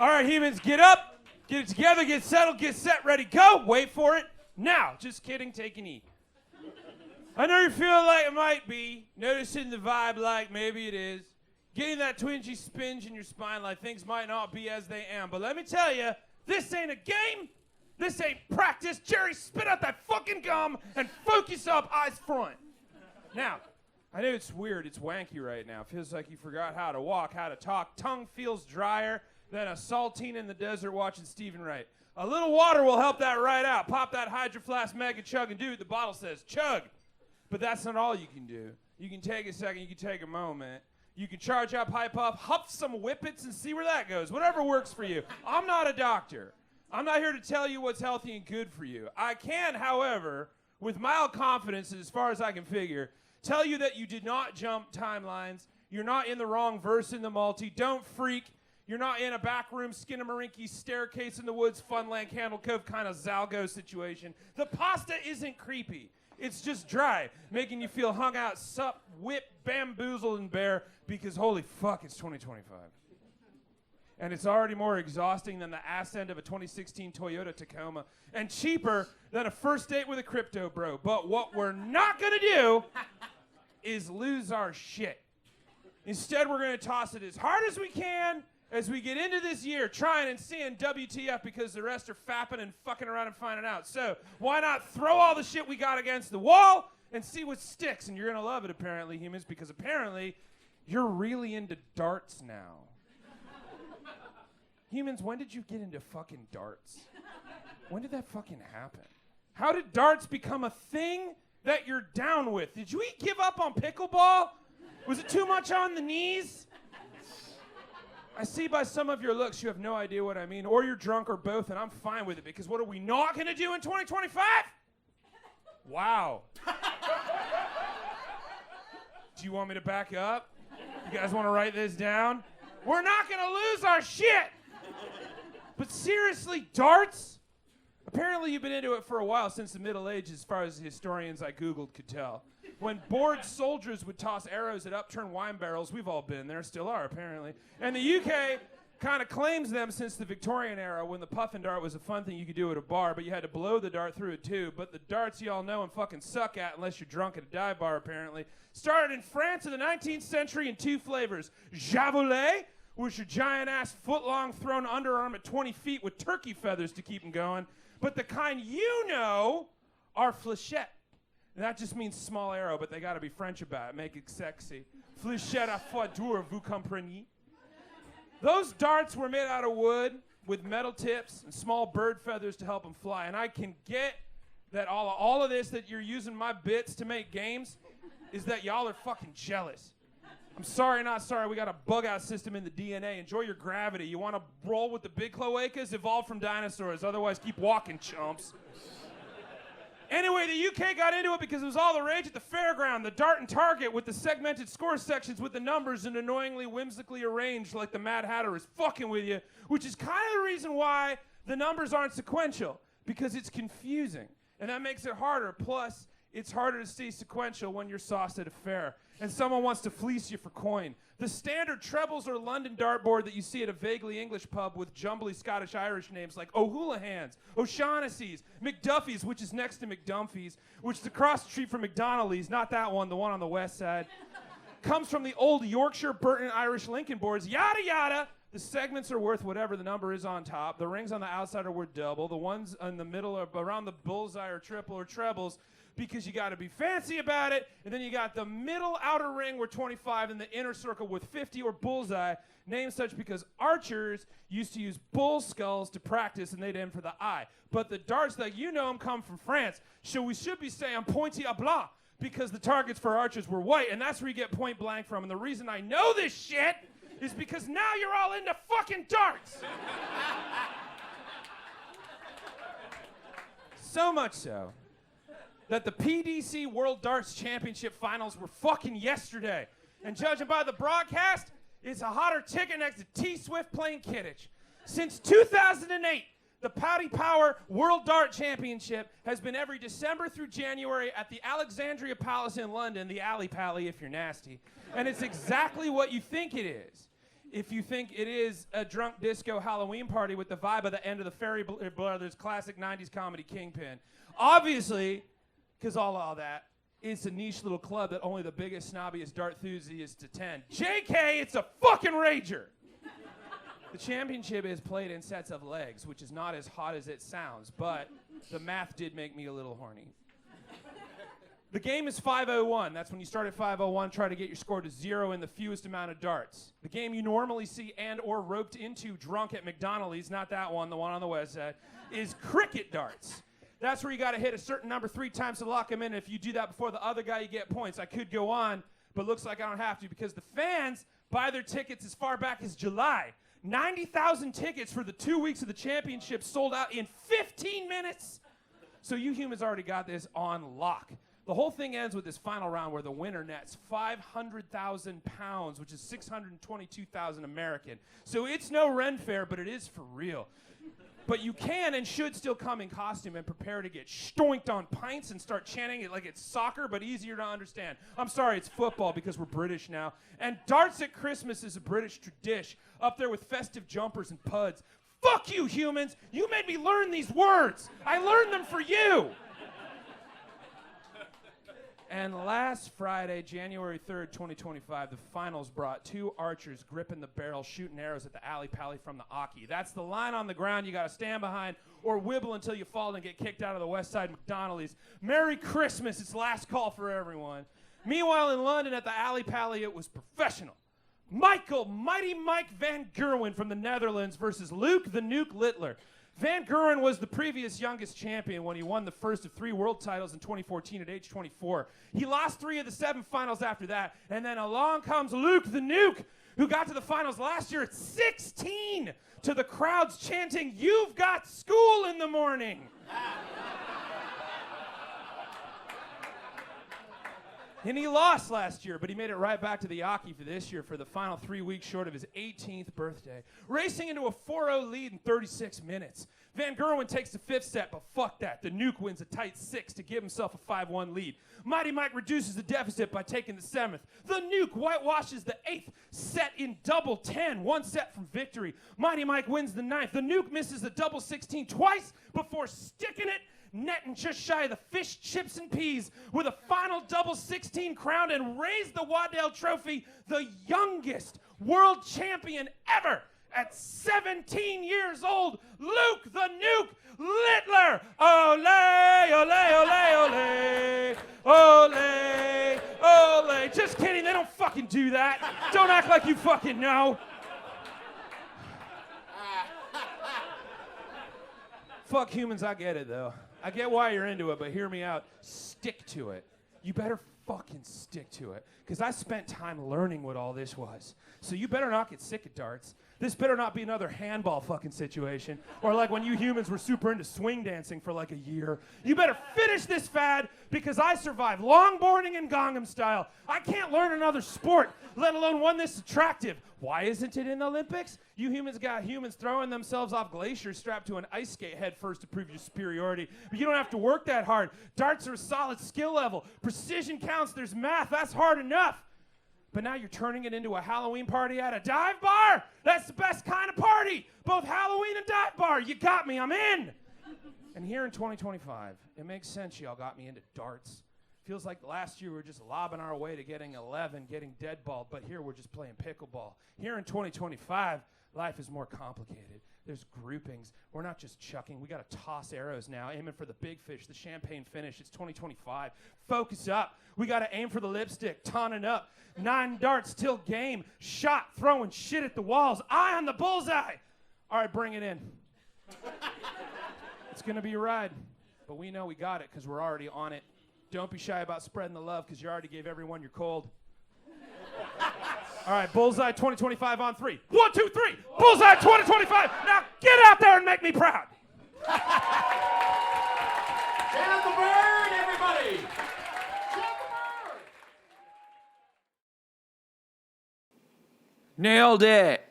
All right, humans, get up, get it together, get settled, get set, ready, go. Wait for it. Now. Just kidding, take an E. I know you're feeling like it might be, noticing the vibe like maybe it is, getting that twingy spinge in your spine like things might not be as they am. But let me tell you, this ain't a game. This ain't practice. Jerry, spit out that fucking gum and focus up, eyes front. Now, I know it's weird, it's wanky right now. Feels like you forgot how to walk, how to talk. Tongue feels drier than a saltine in the desert watching Stephen Wright. A little water will help that right out. Pop that Hydro Flask mega chug and dude, the bottle says chug. But that's not all you can do. You can take a second, you can take a moment. You can charge up, hype up, huff some whippets and see where that goes. Whatever works for you. I'm not a doctor. I'm not here to tell you what's healthy and good for you. I can, however, with mild confidence, as far as I can figure, tell you that you did not jump timelines. You're not in the wrong verse in the multi. Don't freak. You're not in a backroom Skinnamarink staircase in the woods, Funland, Candle Cove kind of Zalgo situation. The pasta isn't creepy. It's just dry, making you feel hung out, sup, whipped, bamboozled, and bare because holy fuck, it's 2025. And it's already more exhausting than the ass end of a 2016 Toyota Tacoma and cheaper than a first date with a crypto bro. But what we're not going to do is lose our shit. Instead, we're going to toss it as hard as we can as we get into this year trying and seeing WTF because the rest are fapping and fucking around and finding out. So why not throw all the shit we got against the wall and see what sticks? And you're going to love it, apparently, humans, because apparently you're really into darts now. Humans, when did you get into fucking darts? When did that fucking happen? How did darts become a thing that you're down with? Did you give up on pickleball? Was it too much on the knees? I see by some of your looks you have no idea what I mean, or you're drunk or both, and I'm fine with it, because what are we not going to do in 2025? Wow. Do you want me to back up? You guys want to write this down? We're not going to lose our shit. But seriously, darts? Apparently you've been into it for a while, since the Middle Ages, as far as the historians I Googled could tell. When bored soldiers would toss arrows at upturned wine barrels, we've all been there, still are apparently. And the UK kind of claims them since the Victorian era, when the puffin dart was a fun thing you could do at a bar, but you had to blow the dart through it too. But the darts y'all know and fucking suck at, unless you're drunk at a dive bar apparently, started in France in the 19th century in two flavors. Javelot, which are giant-ass, foot-long, thrown underarm at 20 feet with turkey feathers to keep them going. But the kind you know are fléchettes. And that just means small arrow, but they gotta be French about it, make it sexy. Fléchette à foie dure, vous comprenez? Those darts were made out of wood with metal tips and small bird feathers to help them fly. And I can get that all of this, that you're using my bits to make games, is that y'all are fucking jealous. I'm sorry, not sorry. We got a bug-out system in the DNA. Enjoy your gravity. You want to roll with the big cloacas? Evolved from dinosaurs. Otherwise, keep walking, chumps. Anyway, the UK got into it because it was all the rage at the fairground. The dart and target with the segmented score sections with the numbers and annoyingly whimsically arranged like the Mad Hatter is fucking with you, which is kind of the reason why the numbers aren't sequential, because it's confusing. And that makes it harder. Plus, it's harder to stay sequential when you're sauced at a fair and someone wants to fleece you for coin. The standard trebles or London dartboard that you see at a vaguely English pub with jumbly Scottish-Irish names like O'Houlihan's, O'Shaughnessy's, McDuffie's, which is next to McDumphy's, which is across the street from McDonald's, not that one, the one on the west side, comes from the old Yorkshire Burton Irish Lincoln boards, yada yada. The segments are worth whatever the number is on top. The rings on the outside are worth double. The ones in the middle are around the bullseye or triple or trebles, because you got to be fancy about it. And then you got the middle outer ring with 25 and the inner circle with 50 or bullseye, named such because archers used to use bull skulls to practice and they'd aim for the eye. But the darts that you know them come from France, so we should be saying pointy à blanc, because the targets for archers were white, and that's where you get point blank from. And the reason I know this shit is because now you're all into fucking darts. So much so that the PDC World Darts Championship finals were fucking yesterday. And judging by the broadcast, it's a hotter ticket next to T-Swift playing Kidditch. Since 2008, the Paddy Power World Dart Championship has been every December through January at the Alexandria Palace in London, the Alley Pally if you're nasty. And it's exactly what you think it is. if you think it is a drunk disco Halloween party with the vibe of the end of the Ferry Brothers classic 90s comedy Kingpin. Obviously, because all that, it's a niche little club that only the biggest, snobbiest dart enthusiasts attend. JK, it's a fucking rager. The championship is played in sets of legs, which is not as hot as it sounds, but the math did make me a little horny. The game is 501. That's when you start at 501, try to get your score to 0 in the fewest amount of darts. The game you normally see and or roped into drunk at McDonald's, not that one, the one on the west side, is cricket darts. That's where you got to hit a certain number 3 times to lock them in. If you do that before the other guy, you get points. I could go on, but looks like I don't have to because the fans buy their tickets as far back as July. 90,000 tickets for the 2 weeks of the championship sold out in 15 minutes. So you humans already got this on lock. The whole thing ends with this final round where the winner nets 500,000 pounds, which is 622,000 American. So it's no Ren Fair, but it is for real. But you can and should still come in costume and prepare to get stoinked on pints and start chanting it like it's soccer, but easier to understand. I'm sorry, it's football because we're British now. And darts at Christmas is a British tradition, up there with festive jumpers and puds. Fuck you, humans! You made me learn these words! I learned them for you! And last Friday, January 3rd, 2025, the finals brought 2 archers gripping the barrel, shooting arrows at the alley-pally from the Aki. That's the line on the ground you got to stand behind or wibble until you fall and get kicked out of the West Side McDonald's. Merry Christmas. It's last call for everyone. Meanwhile, in London at the alley-pally, it was professional. Mighty Mike Van Gerwen from the Netherlands versus Luke the Nuke Littler. Van Gerwen was the previous youngest champion when he won the first of 3 world titles in 2014 at age 24. He lost 3 of the 7 finals after that, and then along comes Luke the Nuke, who got to the finals last year at 16 to the crowds chanting, "You've got school in the morning." And he lost last year, but he made it right back to the Aki for this year for the final 3 weeks short of his 18th birthday. Racing into a 4-0 lead in 36 minutes. Van Gerwen takes the 5th set, but fuck that. The Nuke wins a tight 6 to give himself a 5-1 lead. Mighty Mike reduces the deficit by taking the 7th. The Nuke whitewashes the 8th set in double 10, 1 set from victory. Mighty Mike wins the 9th. The Nuke misses the double 16 twice before sticking it netting just shy of the fish, chips, and peas with a final double 16 crown and raised the Waddell Trophy, the youngest world champion ever at 17 years old, Luke the Nuke Littler. Ole, ole, ole, ole, ole, ole. Just kidding, they don't fucking do that. Don't act like you fucking know. Fuck humans, I get it though. I get why you're into it, but hear me out. Stick to it. You better fucking stick to it. Because I spent time learning what all this was. So you better not get sick of darts. This better not be another handball fucking situation. Or like when you humans were super into swing dancing for like a year. You better finish this fad because I survived longboarding and Gangnam Style. I can't learn another sport, let alone one this attractive. Why isn't it in the Olympics? You humans got humans throwing themselves off glaciers strapped to an ice skate head first to prove your superiority. But you don't have to work that hard. Darts are a solid skill level. Precision counts, there's math, that's hard enough. But now you're turning it into a Halloween party at a dive bar? That's the best kind of party. Both Halloween and dive bar. You got me, I'm in. And here in 2025, it makes sense y'all got me into darts. Feels like last year we were just lobbing our way to getting 11, getting dead balled, but here we're just playing pickleball. Here in 2025, life is more complicated. There's groupings. We're not just chucking. We got to toss arrows now, aiming for the big fish, the champagne finish. It's 2025. Focus up. We got to aim for the lipstick, taunting up. 9 darts till game. Shot, throwing shit at the walls. Eye on the bullseye. All right, bring it in. It's going to be a ride, but we know we got it because we're already on it. Don't be shy about spreading the love because you already gave everyone your cold. All right, Bullseye 2025 on 3. 1, 2, 3. Bullseye 2025. Now get out there and make me proud. Shout the bird, everybody. Shout the bird. Nailed it.